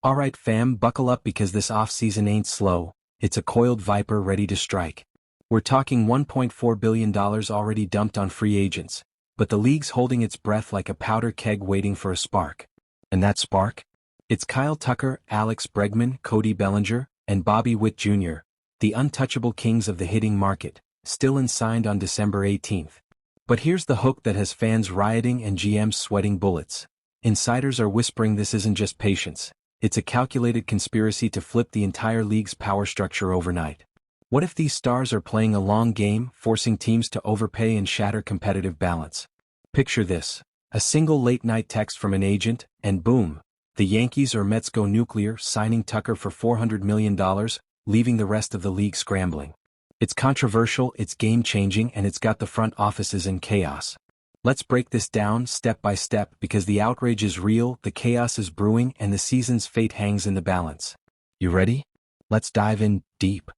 Alright fam, buckle up because this offseason ain't slow, it's a coiled viper ready to strike. We're talking $1.4 billion already dumped on free agents, but the league's holding its breath like a powder keg waiting for a spark. And that spark? It's Kyle Tucker, Alex Bregman, Cody Bellinger, and Bobby Witt Jr., the untouchable kings of the hitting market, still unsigned on December 18th. But here's the hook that has fans rioting and GMs sweating bullets. Insiders are whispering this isn't just patience, it's a calculated conspiracy to flip the entire league's power structure overnight. What if these stars are playing a long game, forcing teams to overpay and shatter competitive balance? Picture this: a single late-night text from an agent, and boom, the Yankees or Mets go nuclear, signing Tucker for $400 million, leaving the rest of the league scrambling. It's controversial, it's game-changing, and it's got the front offices in chaos. Let's break this down step by step because the outrage is real, the chaos is brewing, and the season's fate hangs in the balance. You ready? Let's dive in deep.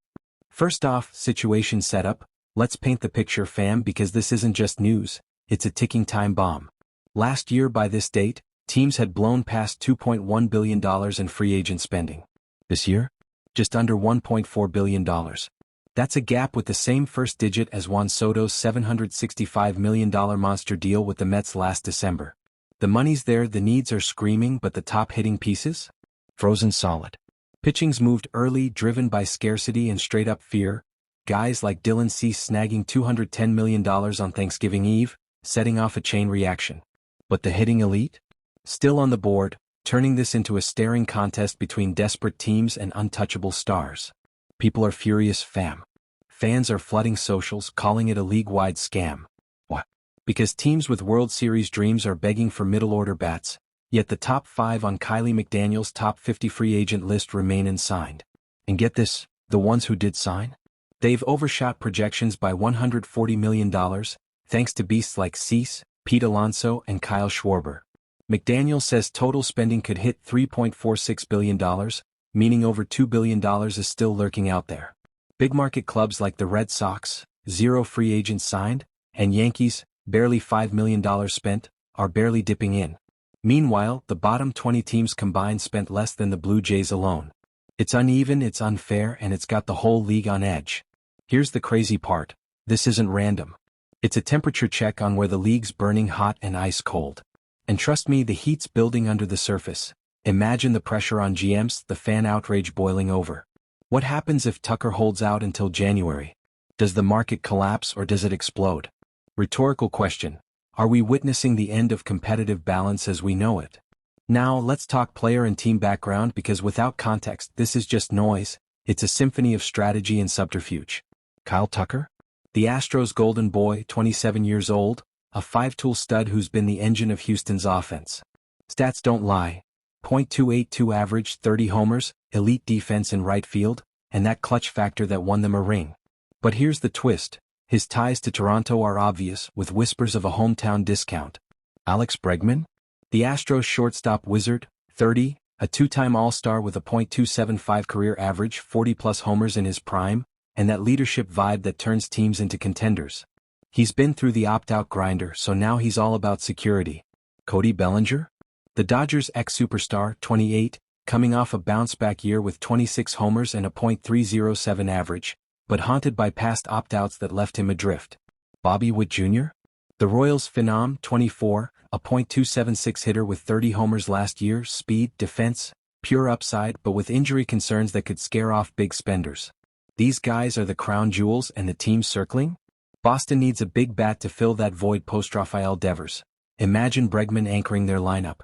First off, situation setup. Let's paint the picture fam because this isn't just news, it's a ticking time bomb. Last year by this date, teams had blown past $2.1 billion in free agent spending. This year? Just under $1.4 billion. That's a gap with the same first digit as Juan Soto's $765 million monster deal with the Mets last December. The money's there, the needs are screaming, but the top hitting pieces? Frozen solid. Pitching's moved early, driven by scarcity and straight-up fear. Guys like Dylan Cease snagging $210 million on Thanksgiving Eve, setting off a chain reaction. But the hitting elite? Still on the board, turning this into a staring contest between desperate teams and untouchable stars. People are furious fam. Fans are flooding socials, calling it a league-wide scam. What? Because teams with World Series dreams are begging for middle-order bats, yet the top 5 on Kiley McDaniel's top 50 free agent list remain unsigned. And get this, the ones who did sign? They've overshot projections by $140 million, thanks to beasts like Cease, Pete Alonso, and Kyle Schwarber. McDaniel says total spending could hit $3.46 billion, meaning over $2 billion is still lurking out there. Big market clubs like the Red Sox, 0 free agents signed, and Yankees, barely $5 million spent, are barely dipping in. Meanwhile, the bottom 20 teams combined spent less than the Blue Jays alone. It's uneven, it's unfair, and it's got the whole league on edge. Here's the crazy part: this isn't random. It's a temperature check on where the league's burning hot and ice cold. And trust me, the heat's building under the surface. Imagine the pressure on GMs, the fan outrage boiling over. What happens if Tucker holds out until January? Does the market collapse or does it explode? Rhetorical question. Are we witnessing the end of competitive balance as we know it? Now let's talk player and team background because without context this is just noise, it's a symphony of strategy and subterfuge. Kyle Tucker? The Astros' golden boy, 27 years old, a 5-tool stud who's been the engine of Houston's offense. Stats don't lie. .282 average, 30 homers, elite defense in right field, and that clutch factor that won them a ring. But here's the twist. His ties to Toronto are obvious, with whispers of a hometown discount. Alex Bregman? The Astros shortstop wizard, 30, a 2-time All-Star with a .275 career average, 40-plus homers in his prime, and that leadership vibe that turns teams into contenders. He's been through the opt-out grinder, so now he's all about security. Cody Bellinger? The Dodgers' ex-superstar, 28, coming off a bounce-back year with 26 homers and a .307 average, but haunted by past opt-outs that left him adrift. Bobby Witt Jr.? The Royals' phenom, 24, a .276 hitter with 30 homers last year, speed, defense, pure upside, but with injury concerns that could scare off big spenders. These guys are the crown jewels and the team circling? Boston needs a big bat to fill that void post-Rafael Devers. Imagine Bregman anchoring their lineup.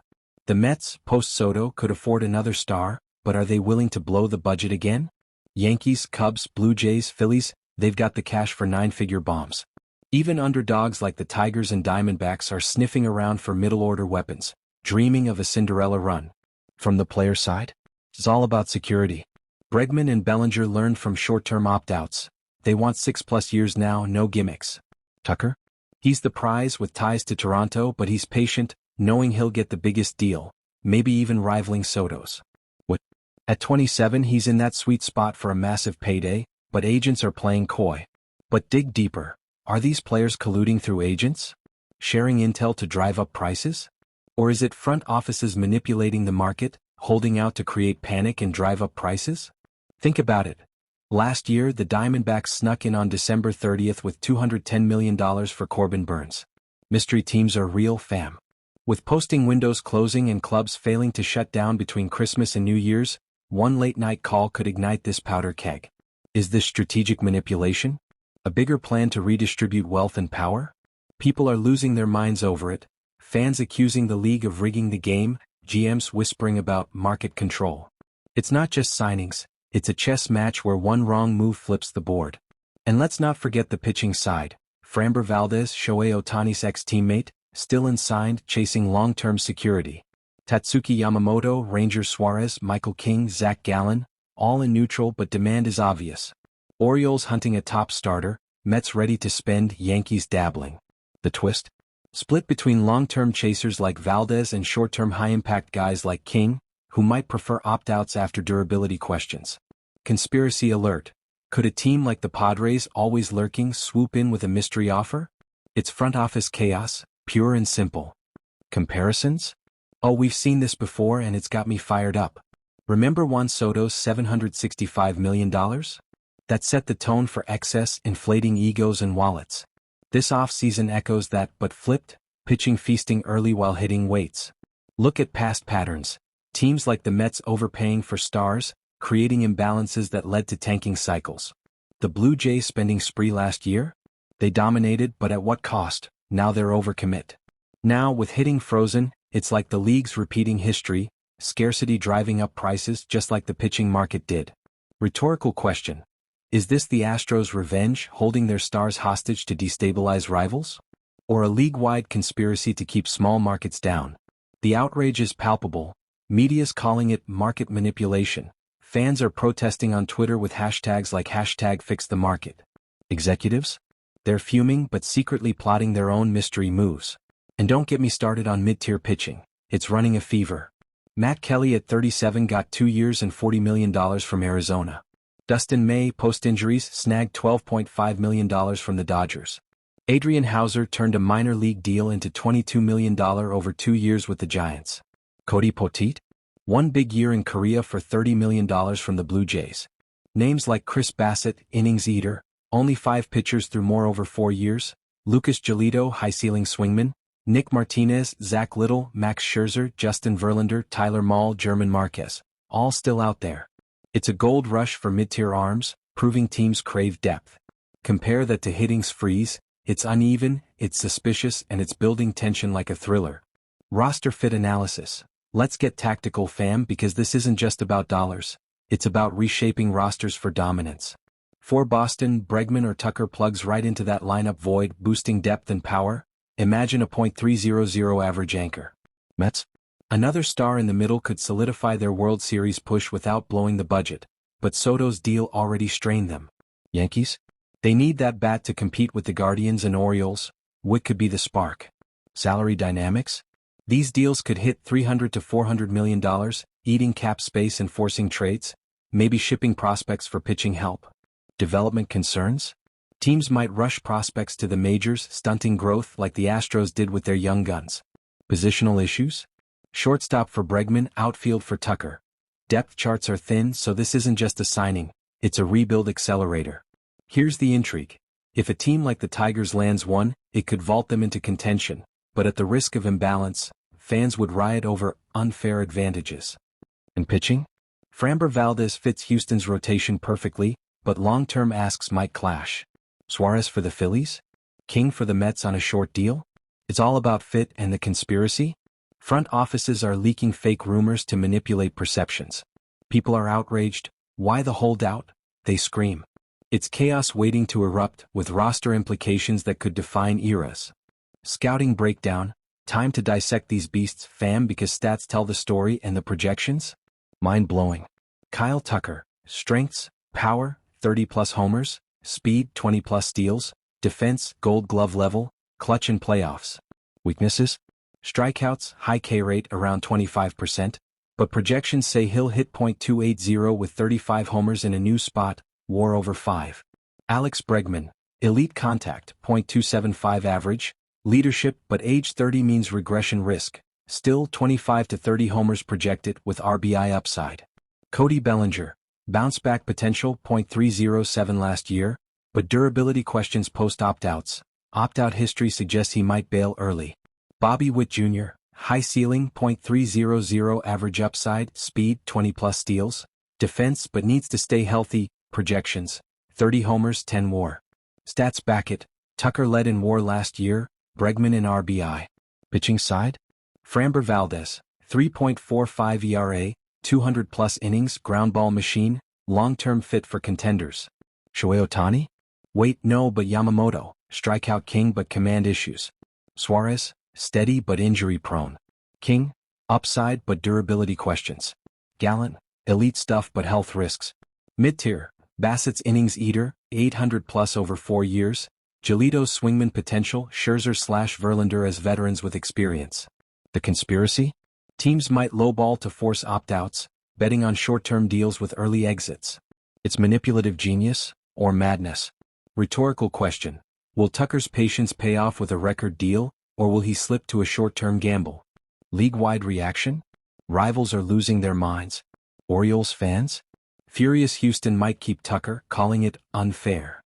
The Mets, post-Soto, could afford another star, but are they willing to blow the budget again? Yankees, Cubs, Blue Jays, Phillies, they've got the cash for 9-figure bombs. Even underdogs like the Tigers and Diamondbacks are sniffing around for middle-order weapons, dreaming of a Cinderella run. From the player side, it's all about security. Bregman and Bellinger learned from short-term opt-outs. They want 6+ years now, no gimmicks. Tucker? He's the prize with ties to Toronto, but he's patient, knowing he'll get the biggest deal, maybe even rivaling Soto's. What? At 27 he's in that sweet spot for a massive payday, but agents are playing coy. But dig deeper. Are these players colluding through agents? Sharing intel to drive up prices? Or is it front offices manipulating the market, holding out to create panic and drive up prices? Think about it. Last year, the Diamondbacks snuck in on December 30th with $210 million for Corbin Burns. Mystery teams are real, fam. With posting windows closing and clubs failing to shut down between Christmas and New Year's, one late-night call could ignite this powder keg. Is this strategic manipulation? A bigger plan to redistribute wealth and power? People are losing their minds over it, fans accusing the league of rigging the game, GMs whispering about market control. It's not just signings, it's a chess match where one wrong move flips the board. And let's not forget the pitching side. Framber Valdez, Shohei Ohtani's ex-teammate, still unsigned, chasing long-term security. Tatsuki Yamamoto, Ranger Suarez, Michael King, Zach Gallen, all in neutral, but demand is obvious. Orioles hunting a top starter, Mets ready to spend, Yankees dabbling. The twist? Split between long-term chasers like Valdez and short-term high-impact guys like King, who might prefer opt-outs after durability questions. Conspiracy alert. Could a team like the Padres, always lurking, swoop in with a mystery offer? It's front office chaos, pure and simple. Comparisons? Oh, we've seen this before and it's got me fired up. Remember Juan Soto's $765 million? That set the tone for excess, inflating egos and wallets. This offseason echoes that, but flipped, pitching feasting early while hitting weights. Look at past patterns. Teams like the Mets overpaying for stars, creating imbalances that led to tanking cycles. The Blue Jays spending spree last year? They dominated, but at what cost? Now they're overcommit. Now, with hitting frozen, it's like the league's repeating history, scarcity driving up prices just like the pitching market did. Rhetorical question. Is this the Astros' revenge, holding their stars hostage to destabilize rivals? Or a league-wide conspiracy to keep small markets down? The outrage is palpable. Media's calling it market manipulation. Fans are protesting on Twitter with hashtags like #FixTheMarket. Executives? They're fuming but secretly plotting their own mystery moves. And don't get me started on mid-tier pitching. It's running a fever. Matt Kelly at 37 got 2 years and $40 million from Arizona. Dustin May, post-injuries, snagged $12.5 million from the Dodgers. Adrian Hauser turned a minor league deal into $22 million over 2 years with the Giants. Cody Poteet? One big year in Korea for $30 million from the Blue Jays. Names like Chris Bassett, innings eater, only 5 pitchers through more over 4 years, Lucas Giolito, high-ceiling swingman, Nick Martinez, Zach Little, Max Scherzer, Justin Verlander, Tyler Mahle, German Marquez, all still out there. It's a gold rush for mid-tier arms, proving teams crave depth. Compare that to hitting sprees. It's uneven, it's suspicious, and it's building tension like a thriller. Roster fit analysis. Let's get tactical, fam, because this isn't just about dollars. It's about reshaping rosters for dominance. For Boston, Bregman or Tucker plugs right into that lineup void, boosting depth and power. Imagine a .300 average anchor. Mets? Another star in the middle could solidify their World Series push without blowing the budget, but Soto's deal already strained them. Yankees? They need that bat to compete with the Guardians and Orioles. What could be the spark? Salary dynamics? These deals could hit $300 to $400 million, eating cap space and forcing trades, maybe shipping prospects for pitching help. Development concerns? Teams might rush prospects to the majors, stunting growth like the Astros did with their young guns. Positional issues? Shortstop for Bregman, outfield for Tucker. Depth charts are thin, so this isn't just a signing, it's a rebuild accelerator. Here's the intrigue. If a team like the Tigers lands one, it could vault them into contention, but at the risk of imbalance, fans would riot over unfair advantages. And pitching? Framber Valdez fits Houston's rotation perfectly, but long-term asks might clash. Suarez for the Phillies? King for the Mets on a short deal? It's all about fit and the conspiracy? Front offices are leaking fake rumors to manipulate perceptions. People are outraged. Why the holdout? They scream. It's chaos waiting to erupt, with roster implications that could define eras. Scouting breakdown. Time to dissect these beasts, fam, because stats tell the story and the projections? Mind-blowing. Kyle Tucker. Strengths, power, 30-plus homers, speed, 20-plus steals, defense, gold glove level, clutch in playoffs. Weaknesses? Strikeouts, high K rate around 25%, but projections say he'll hit .280 with 35 homers in a new spot, WAR over 5. Alex Bregman, elite contact, .275 average, leadership, but age 30 means regression risk, Still 25 to 30 homers projected with RBI upside. Cody Bellinger, bounce-back potential .307 last year, but durability questions post-opt-outs. Opt-out history suggests he might bail early. Bobby Witt Jr., high ceiling .300 average upside, speed 20-plus steals, defense but needs to stay healthy, projections, 30 homers 10 WAR. Stats back it, Tucker led in WAR last year, Bregman in RBI. Pitching side? Framber Valdez, 3.45 ERA, 200-plus innings, ground ball machine, long-term fit for contenders. Shohei Ohtani? Wait, no, but Yamamoto, strikeout king but command issues. Suarez, steady but injury-prone. King, upside but durability questions. Gallant, elite stuff but health risks. Mid-tier, Bassett's innings eater, 800-plus over 4 years. Giolito's swingman potential, Scherzer/Verlander as veterans with experience. The conspiracy? Teams might lowball to force opt-outs, betting on short-term deals with early exits. It's manipulative genius, or madness? Rhetorical question. Will Tucker's patience pay off with a record deal, or will he slip to a short-term gamble? League-wide reaction? Rivals are losing their minds. Orioles fans? Furious Houston might keep Tucker, calling it unfair.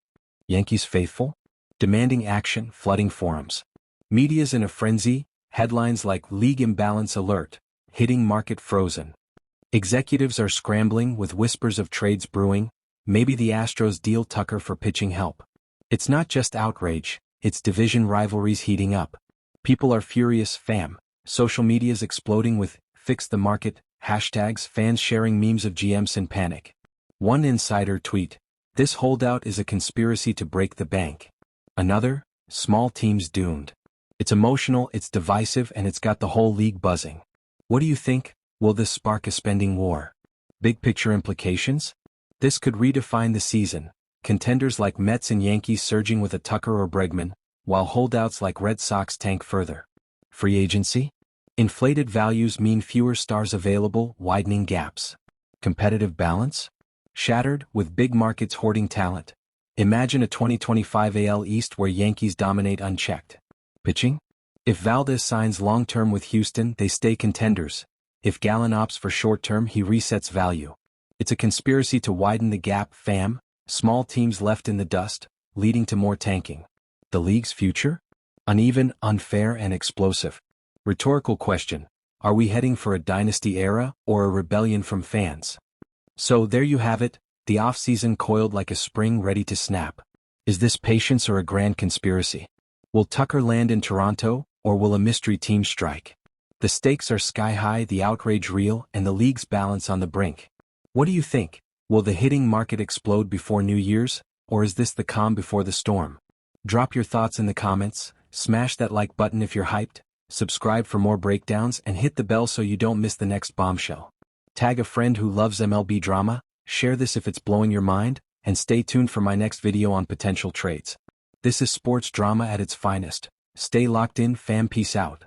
Yankees faithful? Demanding action, flooding forums. Media's in a frenzy, headlines like League Imbalance Alert, hitting market frozen. Executives are scrambling with whispers of trades brewing, maybe the Astros deal Tucker for pitching help. It's not just outrage, it's division rivalries heating up. People are furious, fam. Social media's exploding with fix the market hashtags, fans sharing memes of GMs in panic. One insider tweet, this holdout is a conspiracy to break the bank. Another, small teams doomed. It's emotional, it's divisive, and it's got the whole league buzzing. What do you think? Will this spark a spending war? Big picture implications? This could redefine the season. Contenders like Mets and Yankees surging with a Tucker or Bregman, while holdouts like Red Sox tank further. Free agency? Inflated values mean fewer stars available, widening gaps. Competitive balance? Shattered, with big markets hoarding talent. Imagine a 2025 AL East where Yankees dominate unchecked. Pitching? If Valdez signs long-term with Houston, they stay contenders. If Gallen opts for short-term, he resets value. It's a conspiracy to widen the gap, fam. Small teams left in the dust, leading to more tanking. The league's future? Uneven, unfair, and explosive. Rhetorical question. Are we heading for a dynasty era, or a rebellion from fans? So there you have it, the offseason coiled like a spring ready to snap. Is this patience or a grand conspiracy? Will Tucker land in Toronto, or will a mystery team strike? The stakes are sky high, the outrage real, and the league's balance on the brink. What do you think? Will the hitting market explode before New Year's, or is this the calm before the storm? Drop your thoughts in the comments, smash that like button if you're hyped, subscribe for more breakdowns, and hit the bell so you don't miss the next bombshell. Tag a friend who loves MLB drama, share this if it's blowing your mind, and stay tuned for my next video on potential trades. This is sports drama at its finest. Stay locked in, fam. Peace out.